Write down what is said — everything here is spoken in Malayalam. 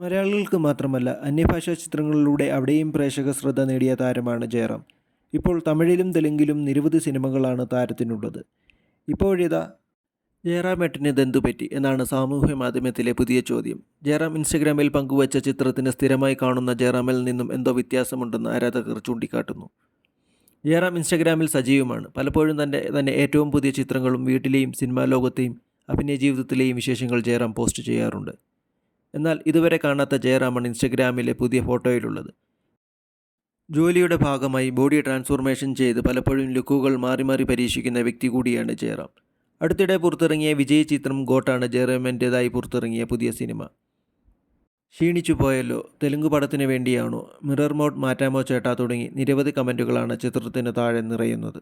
മലയാളികൾക്ക് മാത്രമല്ല അന്യഭാഷാ ചിത്രങ്ങളിലൂടെ അവിടെയും പ്രേക്ഷക ശ്രദ്ധ നേടിയ താരമാണ് ജയറാം. ഇപ്പോൾ തമിഴിലും തെലുങ്കിലും നിരവധി സിനിമകളാണ് താരത്തിനുള്ളത്. ഇപ്പോഴിതാ ജയറാമേട്ടന് ഇതെന്തു പറ്റി എന്നാണ് സാമൂഹ്യ മാധ്യമത്തിലെ പുതിയ ചോദ്യം. ജയറാം ഇൻസ്റ്റഗ്രാമിൽ പങ്കുവച്ച ചിത്രത്തിന് സ്ഥിരമായി കാണുന്ന ജയറാമിൽ നിന്നും എന്തോ വ്യത്യാസമുണ്ടെന്ന് ആരാധകർ ചൂണ്ടിക്കാട്ടുന്നു. ജയറാം ഇൻസ്റ്റഗ്രാമിൽ സജീവമാണ്. പലപ്പോഴും തന്നെ ഏറ്റവും പുതിയ ചിത്രങ്ങളും വീട്ടിലെയും സിനിമാ ലോകത്തെയും അഭിനയ ജീവിതത്തിലെയും വിശേഷങ്ങൾ ജയറാം പോസ്റ്റ് ചെയ്യാറുണ്ട്. എന്നാൽ ഇതുവരെ കാണാത്ത ജയറാമാണ് ഇൻസ്റ്റഗ്രാമിലെ പുതിയ ഫോട്ടോയിലുള്ളത്. ജോലിയുടെ ഭാഗമായി ബോഡി ട്രാൻസ്ഫോർമേഷൻ ചെയ്ത് പലപ്പോഴും ലുക്കുകൾ മാറി മാറി പരീക്ഷിക്കുന്ന വ്യക്തി കൂടിയാണ് ജയറാം. അടുത്തിടെ പുറത്തിറങ്ങിയ വിജയ് ചിത്രം ഗോട്ടാണ് ജയറാമിൻ്റെതായി പുറത്തിറങ്ങിയ പുതിയ സിനിമ. ക്ഷീണിച്ചു പോയല്ലോ, തെലുങ്ക് പടത്തിന് വേണ്ടിയാണോ, മിറർ മോഡ് മാറ്റാമോ ചേട്ടാ തുടങ്ങി നിരവധി കമൻറ്റുകളാണ് ചിത്രത്തിന് താഴെ നിറയുന്നത്.